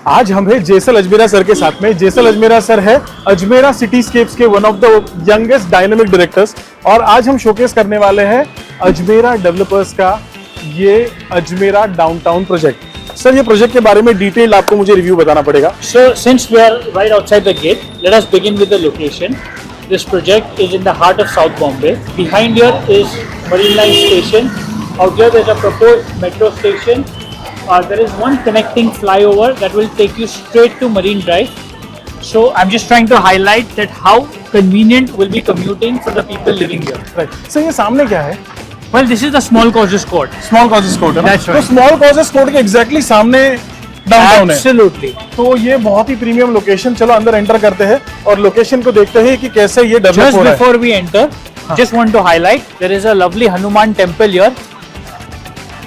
आज हम हैं जैसल अजमेरा सर के साथ में। जैसल अजमेरा सर है अजमेरा सिटीस्केप्स के one of the youngest dynamic directors, और आज हम शोकेस करने वाले हैं अजमेरा डेवलपर्स का ये अजमेरा डाउनटाउन प्रोजेक्ट। सर ये प्रोजेक्ट के बारे में डिटेल आपको मुझे रिव्यू बताना पड़ेगा। So since we are right outside the gate, let us begin with the location. This project is in the heart of South Bombay. Behind here is Marine Line Station. Out here there is a proposed metro station. There is one connecting flyover that will take you straight to Marine Drive. So I'm just trying to highlight that how convenient will be commuting for the people living here. Right sir, ये सामने क्या है? Well, this is the Small Causes Court. Small causes court है ना? That's right. तो small causes court के exactly सामने downtown है। Absolutely. तो ये बहुत ही प्रीमियम लोकेशन। चलो अंदर एंटर करते हैं और लोकेशन को देखते हैं कि कैसे ये डेवलप Just हो रहा है। before we enter, just want to highlight there is a lovely Hanuman temple here.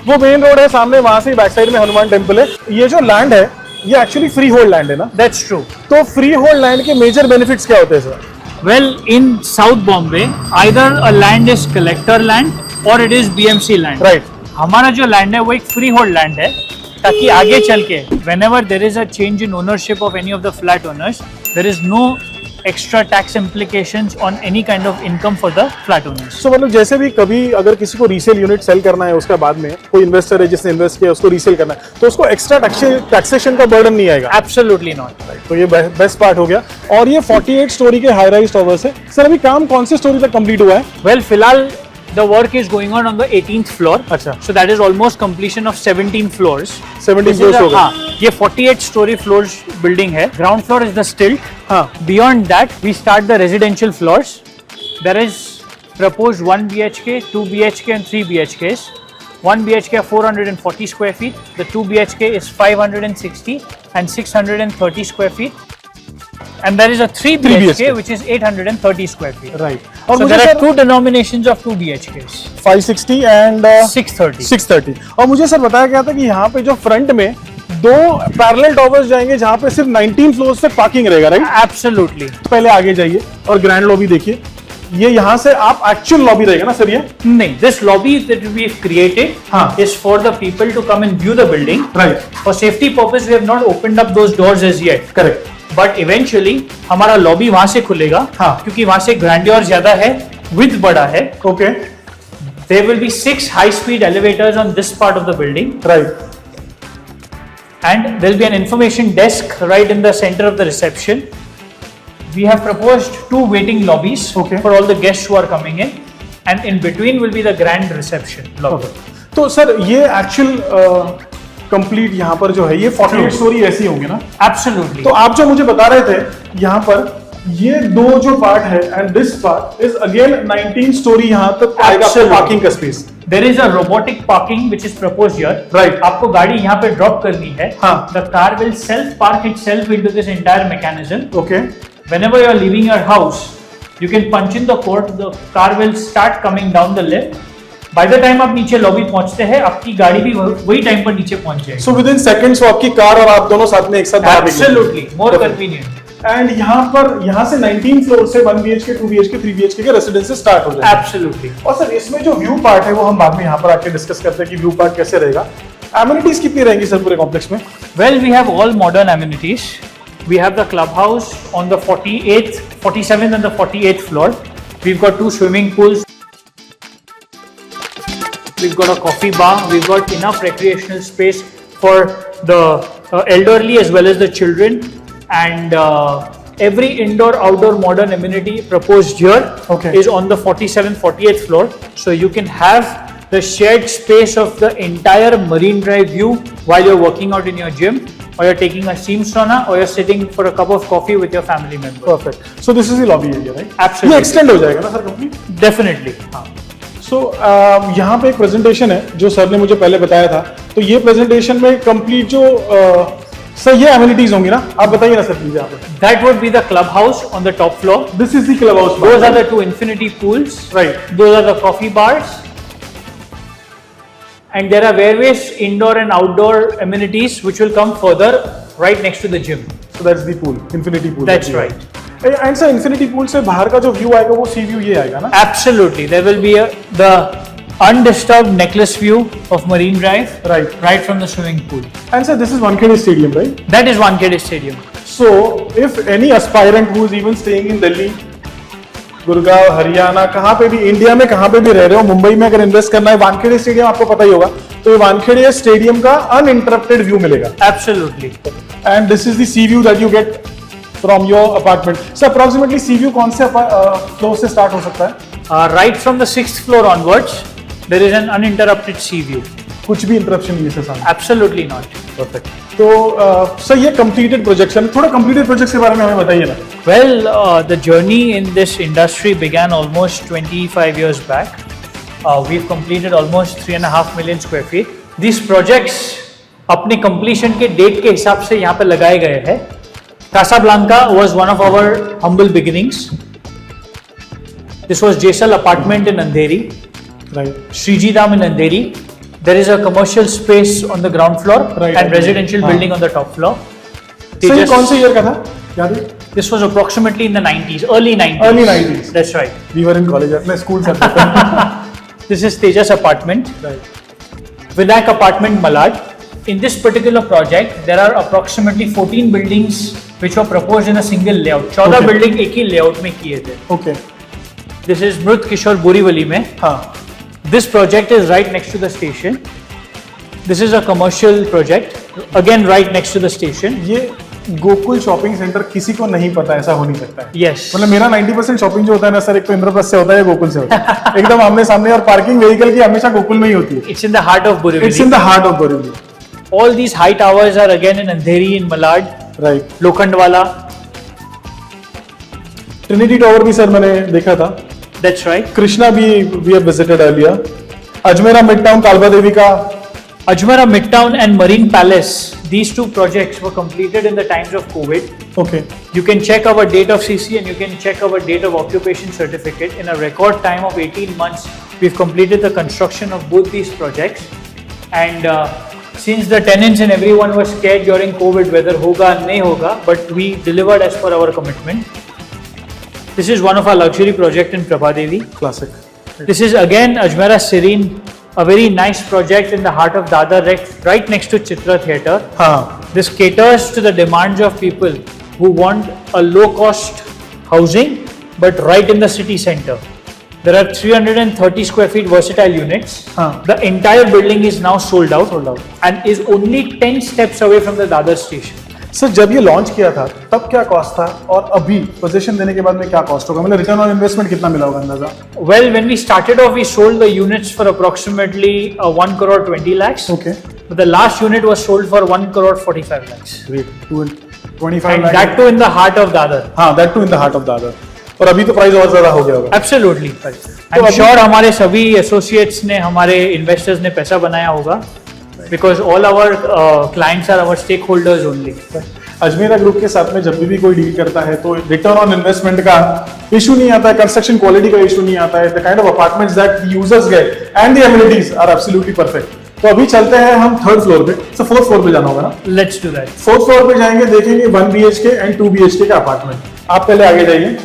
वो मेन रोड है सामने, वहां से बैक साइड में हनुमान टेम्पल है। ये जो लैंड है ये एक्चुअली फ्री होल्ड लैंड है ना? That's true. तो फ्री होल्ड लैंड के मेजर बेनिफिट्स क्या होते हैं sir? Well, in South Bombay, either a land is collector land or it is BMC land. Right. हमारा जो लैंड है वो एक फ्री होल्ड लैंड है, ताकि आगे चल के whenever there is a change in ownership of any of the flat owners, there is no extra tax implications on any kind of income for the flat owners. सो मतलब जैसे भी कभी अगर किसी को रीसेल यूनिट सेल करना है, उसका बाद में कोई इन्वेस्टर है जिसने इन्वेस्ट किया उसको रीसेल करना है, तो उसको एक्स्ट्रा टैक्सेशन का बर्डन नहीं आएगा। Absolutely not. तो ये बेस्ट पार्ट हो गया। और ये 48 स्टोरी के हाई राइज टावर्स है। सर अभी काम कौन सी स्टोरी तक कंप्लीट हुआ है? Well, फिलहाल the work is going on the 18th floor. अच्छा। So that is almost completion of 17 floors. 17 This is floors हो गए। हाँ, ये 48 story floors building है. Ground floor is the stilt. हाँ। Beyond that, we start the residential floors. There is proposed 1 BHK, 2 BHK and 3 BHKs. 1 BHK 440 square feet. The 2 BHK is 560 and 630 square feet. And there is a 3 BHK which is 830 square feet. Right. और So मुझे there are sir two denominations of 2 BHKs. 560 and 630. 630। और मुझे sir बताया गया था कि यहाँ पे जो फ्रंट में दो पैरेलल टावर्स जाएंगे जहाँ पे सिर्फ 19 फ्लोर्स तक पार्किंग रहेगा, राइट? Absolutely. पहले आगे जाइए और ग्रैंड लॉबी देखिए। ये यहाँ से आप एक्चुअल लॉबी रहेगा ना सर? ये No, this lobby that we've created हाँ. is for the people to come and view the building. Right. For safety purpose, we have not opened up those doors as yet. Correct. But eventually, हमारा lobby वहां से खुलेगा, हाँ. क्योंकि वहां से grandeur ज्यादा है, width बड़ा है. Okay. There will be 6 high-speed elevators on this part of the building, right. and there will be an information desk right in the center of the reception. We have proposed 2 waiting lobbies Okay. for all the guests who are coming in, and in between will be the grand reception lobby. तो sir ये actual complete यहाँ पर जो है ये 48 story ऐसी होंगी ना? Absolutely. तो आप जो मुझे बता रहे थे यहाँ पर ये दो जो पार्ट है and this part is again 19 story यहाँ तक आएगा Absolutely. पार्किंग का space. There is a robotic parking which is proposed here. Right. आपको गाड़ी यहाँ पे ड्रॉप करनी है. हाँ. The car will self park itself into this entire mechanism. Okay. Whenever you are leaving your house, you can punch in the code. The car will start coming down the lift. By the time आप नीचे lobby पहुंचते हैं, आपकी गाड़ी भी वही time पर नीचे पहुंच जाएगी. सो विद इन सेकंड्स आपकी कार और आप दोनों साथ में एक साथ बाहर निकलेंगे। Absolutely, more convenient. एंड यहाँ पर यहाँ से 19 फ्लोर से 1 BHK 2 BHK 3 BHK के रेसिडेंसेस स्टार्ट हो जाएंगे। Absolutely. और सर इसमें जो व्यू पार्ट है वो हम बाद में यहाँ पर आके डिस्कस करते हैं कि व्यू पार्ट कैसे रहेगा। एमिनिटीज कितनी रहेंगी सर पूरे कॉम्प्लेक्स में? Well, we have all modern amenities. We have the clubhouse on the 48th, 47th and the 48th floor. We've got 2 swimming pools. We've got a coffee bar. We've got enough recreational space for the elderly as well as the children. And every indoor-outdoor modern amenity proposed here Okay. is on the 47th, 48th floor. So you can have the shared space of the entire Marine Drive view while you're working out in your gym, or you're taking a steam sauna, or you're sitting for a cup of coffee with your family member. Perfect. So this is the lobby area, right? Absolutely. ये extend हो जाएगा ना sir complete? Definitely. सो यहाँ पे एक presentation है जो sir ने मुझे पहले बताया था। तो ये प्रेजेंटेशन में कंप्लीट जो सर ये एमिनिटीज होंगी ना? आप बताइए ना सर प्लीज यहाँ पे। That would be the clubhouse on the top floor. This is the club house. Those are the 2 infinity pools. Right. Those are the coffee bars. And there are various indoor and outdoor amenities which will come further right next to the gym. So that's the pool, infinity pool. That's right. And sir infinity pool से बाहर का जो view आएगा वो सी view ये आएगा ना? Absolutely. There will be the Undisturbed necklace view of Marine Drive, Right. from the swimming pool. And sir, this is Wankhede Stadium, right? That is Wankhede Stadium. So, if any aspirant who is even staying in Delhi, Gurgaon, Haryana, कहाँ पे भी India में कहाँ पे भी रह रहे हो, मुंबई में अगर इन्वेस्ट करना है, वानखेड़े स्टेडियम आपको पता ही होगा, तो ये वानखेड़े स्टेडियम का अनइंटरप्टेड व्यू मिलेगा. Absolutely. And this is the C view that you get from your apartment. Sir approximately C view कौन से फ्लोर से स्टार्ट हो सकता है? Right from the 6th floor onwards, there is an uninterrupted sea view. कुछ भी interruption नहीं है सर सामने. Absolutely not. परफेक्ट. तो सर ये कंप्लीटेड प्रोजेक्ट है, थोड़ा कंप्लीटेड प्रोजेक्ट के बारे में हमें बताइए ना. Well, the journey in this industry began almost 25 years back. We've completed almost 3.5 million square feet. These projects अपने completion के date के हिसाब से यहाँ पे लगाए गए हैं. Casablanca was one of our humble beginnings. This was Jaisal apartment in Andheri. Right. Sriji Dham in Andheri. There is a commercial space on the ground floor Right. and residential हाँ. building on the top floor. Sir ये Tejas- कौन से year का था? याद है? This was approximately in the 90s, early 90s. Early 90s. That's right. We were in college, अपने school से. This is Tejas apartment. Right. Vinayak apartment Malad. In this particular project, there are approximately 14 buildings which were proposed in a single layout. 14 Okay. building एक ही layout में किए थे. Okay. This is Mrut Kishore Borivali में. हाँ. This project is right next to the station. This is a commercial project, again right next to the station. ये Gokul shopping centre किसी को नहीं पता, ऐसा हो नहीं सकता है. Yes. मतलब मेरा 90% शॉपिंग जो होता है ना सर, एक तो इंद्रप्रस्थ से होता है या गोकुल से होता है. एकदम आमने सामने. और पार्किंग व्हीकल की हमेशा गोकुल में ही होती है. It's in the heart of Borivali. It's in the heart of Borivali. All these high towers are again in Andheri, in Malad, right. Lokhandwala. Trinity Tower भी सर मैंने देखा था. That's right. कृष्णा भी we have visited earlier. Ajmera midtown Kalwa Devi का. Ajmera Midtown and Marine Palace, these two projects were completed in the times of COVID. Okay. You can check our date of CC and you can check our date of occupation certificate. In a record time of 18 months, we've completed the construction of both these projects. And since the tenants and everyone were scared during COVID whether hoga or nahi hoga, but we delivered as per our commitment. This is one of our luxury project in Prabhadevi. Classic. This is again Ajmera Serene, a very nice project in the heart of Dadar, right next to Chitra Theatre. हाँ. This caters to the demands of people who want a low-cost housing, but right in the city center. There are 330 square feet versatile units. हाँ. The entire building is now sold out, and is only 10 steps away from the Dadar station. Sir जब ये launch किया था तब क्या cost था, और अभी पोजीशन देने के बाद में क्या कॉस्ट होगा? मतलब रिटर्न ऑन इन्वेस्टमेंट कितना मिला होगा अंदाजा? Well, when we started off, we sold the units for approximately 1 crore 20 lakhs. Okay. But the last unit was sold for 1 crore 45 lakhs. Great. 25 And lakh. that too in the heart of Dadar. हाँ, that too in the heart of Dadar. और अभी तो price और ज्यादा हो गया होगा. Absolutely. I'm अभी- sure हमारे सभी associates ने, हमारे investors ने पैसा बनाया होगा. Because all our clients are our stakeholders only. Ajmera group के साथ में जब भी कोई डील करता है तो रिटर्न ऑन इन्वेस्टमेंट का इशू नहीं आता है, कंस्ट्रक्शन क्वालिटी का इशू नहीं आता है. The kind of apartments that users get and the amenities are absolutely perfect. तो अभी चलते हैं हम थर्ड फ्लोर पे. सर फोर्थ फ्लोर पे जाना होगा ना? Let's do that. Fourth floor पे जाएंगे, देखेंगे 1 BHK एंड 2 BHK का अपार्टमेंट. आप पहले आगे जाइए.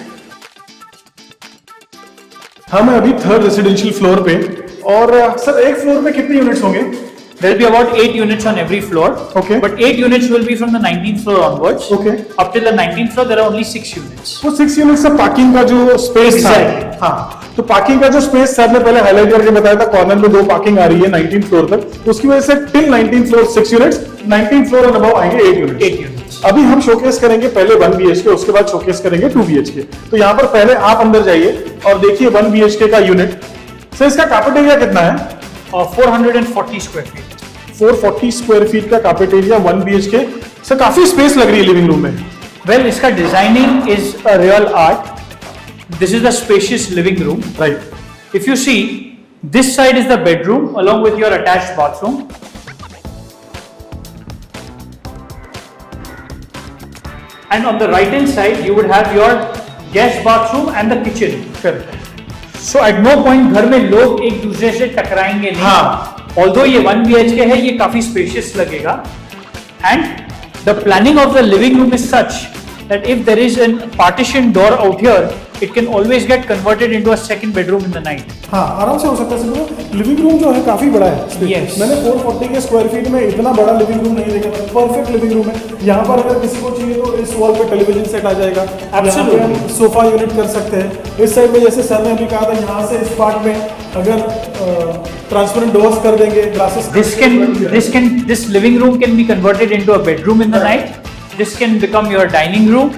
हम अभी थर्ड रेसिडेंशियल फ्लोर पे. और सर एक फ्लोर पे कितने यूनिट्स होंगे? There will be about 8 units on every floor. Okay. But 8 units will be from the 19th floor onwards. Okay. Up till the 19th floor, there are only 6 units. वो 6 unit से parking का जो space था. Exactly. हाँ, तो parking का जो space sir ने पहले हाईलाइट करके बताया था, कॉर्नर में 2 पार्किंग आ रही है 19th फ्लोर तक. तो उसकी वजह से till 19th floor 6 units, 19th floor and above आएंगे 8 यूनिट्स. 8 units. अभी हम शोकेस करेंगे पहले 1 BHK, उसके बाद शोकेस करेंगे 2 BHK. तो यहाँ पर पहले आप अंदर जाइए और देखिए 1 BHK का यूनिट. सर इसका कार्पेट एरिया कितना है? 440 square feet. 440 स्क्वायर फीट का कार्पेट एरिया, 1 BHK. सर काफी स्पेस लग रही है लिविंग रूम में. Well, इसका designing is a real art. This is the spacious living room. Right. If you see, this side is the bedroom along with your attached bathroom. And on the right hand side, you would have your guest bathroom and the kitchen. Correct. So at no point घर में लोग एक दूसरे से टकराएंगे नहीं. हाँ. Although ये 1 BHK है, ये काफी spacious लगेगा. And the planning of the living room is such that if there is a partition door out here, it can always get converted into a second bedroom in the night. हाँ, आराम से हो सकता है sir. Living room जो है काफी बड़ा है। Yes. मैंने 440 के स्क्वायर फीट में इतना बड़ा लिविंग रूम नहीं देखा था। परफेक्ट लिविंग रूम है। यहाँ पर अगर किसी को चाहिए तो इस वॉल पे टेलीविजन सेट आ जाएगा। यहाँ पे हम सोफा यूनिट कर सकते हैं। इस साइड में जैसे सर ने अभी कहा था, यहाँ से इस पार्ट में अगर ट्रांसपेरेंट डोर्स कर देंगे, glasses. This living room can be converted into a bedroom in the night. This can become your dining room.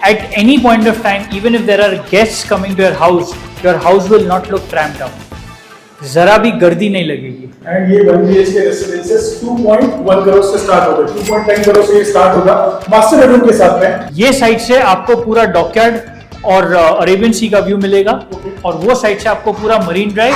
At any point of time, even if there are guests coming to your house will not look cramped out. जरा भी गर्दी नहीं लगेगी। And ये 1 BHK residences 2.1 crore से start होगा, 2.10 करोड़ से start होगा मास्टर बेडरूम के साथ में। ये साइड से आपको पूरा डॉकयार्ड और अरेबियन सी का व्यू मिलेगा, और वो साइड से आपको पूरा मरीन ड्राइव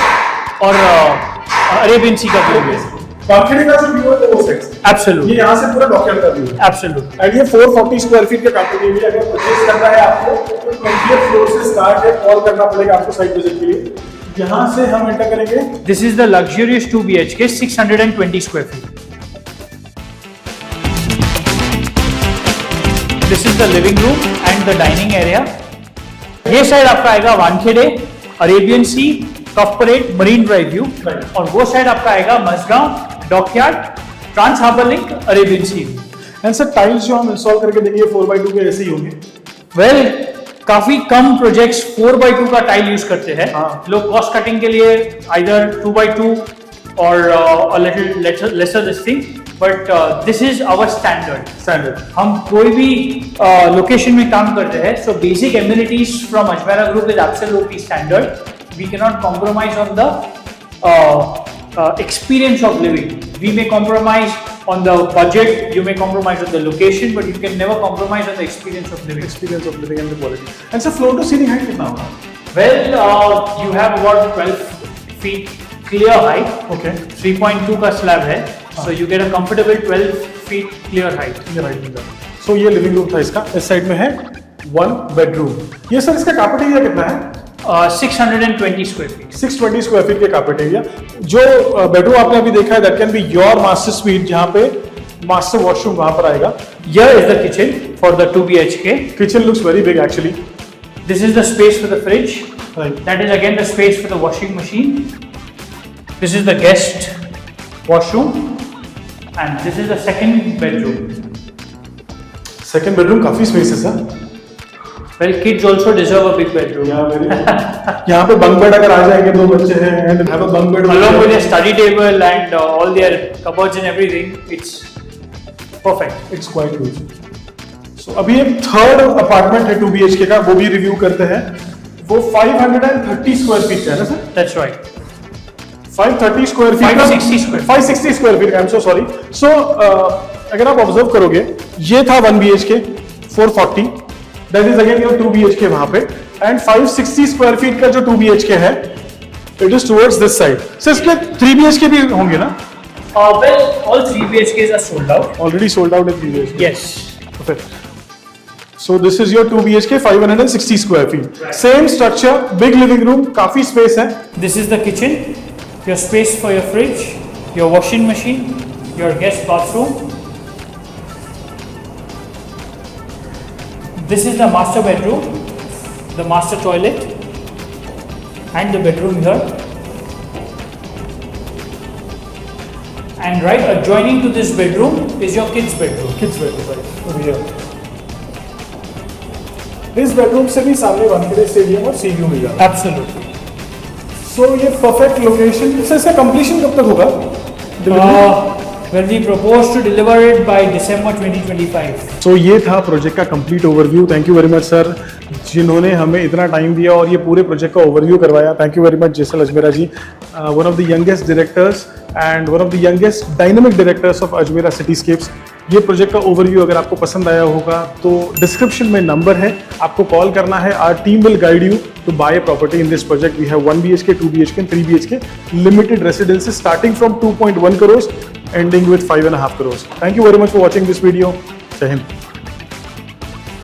और अरेबियन सी का व्यू मिलेगा। बालकनी का जो व्यू है वो साइड से एब्सोल्युटली, ये यहाँ से पूरा डॉकयार्ड का व्यू है। एब्सोल्युटली। एंड ये 440 स्क्वायर फीट का कैपेसिटी है। अगर परचेज करना है आपको तो 20th फ्लोर से स्टार्ट है, कॉल करना पड़ेगा आपको साइट विजिट के लिए। यहाँ से हम एंटर करेंगे। This is the luxurious 2 BHK 620 square feet. This is the living room and the dining area. ये साइड आपका आएगा Wankhede, Arabian Sea, Cuff Parade, Marine Drive view, और वो साइड आपका आएगा Mazgaon, dockyard, trans harbour link, Arabian Sea. And sir tiles जो हम install करके देंगे 4x2 के ऐसे ही होंगे। वेल, काफी कम प्रोजेक्ट्स 4x2 का टाइल यूज करते हैं। हाँ। लोग कॉस्ट कटिंग के लिए आइदर 2x2 और a little lesser this thing, but this is our standard. हम कोई भी लोकेशन में काम करते हैं, so basic amenities from Ajmera Group is absolutely standard. We cannot compromise on the experience of living. We may compromise on the budget, you may compromise on the location, but you can never compromise on the experience of living. Experience of living and the quality. And sir, floor to ceiling height कितना होगा? Well, you have about 12 feet clear height. Okay. 3.2 का slab है, so you get a comfortable 12 feet clear height. ये right मिला। So ये living room था इसका। इस साइड में है 1 बेडरूम। ये सर इसका कार्पेट एरिया कितना है? 620 square feet. 620 स्क्वायर फीट के कार्पेट एरिया। जो बेडरूम आपने अभी देखा है, that can be your master sweet, जहाँ पे मास्टर वॉशरूम वहां पर आएगा। Here is the kitchen for the 2 BHK. Kitchen looks very big actually. This is the space for the fridge. Right. That is again the space for the washing machine. This is the guest washroom, and this is the second bedroom. Second bedroom काफी space है sir. Well, kids also deserve a big bedroom. यहाँ पे bunk bed अगर आ जाएंगे, 2 बच्चे हैं and have a bunk bed along with their study table and all their cupboards and everything, it's perfect. It's quite huge. So अभी एक third apartment है 2 BHK का, वो भी रिव्यू करते हैं। वो 530 स्क्वायर फीट का है ना sir? That's right. 530 square feet, 560 square feet. I am so sorry. So अगर आप ऑब्जर्व करोगे, ये था 1 BHK 440, that is again your 2 BHK वहां पे, एंड 560 स्क्वायर फीट का जो 2 BHK है, it is towards this side. Sir इसके 3 BHK भी होंगे ना? Well, all 3 BHKs are sold out. Already sold out in 3 BHK. Yes. Perfect. So this is your 2 BHK 560 square feet. Same structure, big living room, काफी space है। This is the kitchen, your space for your fridge, your washing machine, your guest bathroom. This is the master bedroom, the master toilet, and the bedroom here. And right adjoining to this bedroom is your kids' bedroom. Kids bedroom, right? Over here. इस bedroom से भी सामने Wankhede stadium और सी view मिल जाता है। Absolutely. So ये perfect location. Sir इसका completion कब तक होगा? Well, we propose to deliver it by December 2025. So ये था प्रोजेक्ट का complete overview. Thank you very much sir, जिन्होंने हमें इतना टाइम दिया और ये पूरे प्रोजेक्ट का ओवरव्यू करवाया। Thank you very much Jesal Ajmera ji, one of the youngest directors and one of the youngest dynamic directors of Ajmera Cityscapes. ये प्रोजेक्ट का ओवरव्यू अगर आपको पसंद आया होगा तो डिस्क्रिप्शन में नंबर है, आपको कॉल करना है। Our team will guide you to buy a property in this project. We have 1 BHK, 2 BHK and 3 BHK limited residences starting from 2.1 crores ending with 5.5 crores. Thank you very much for watching this video. Jai Hind.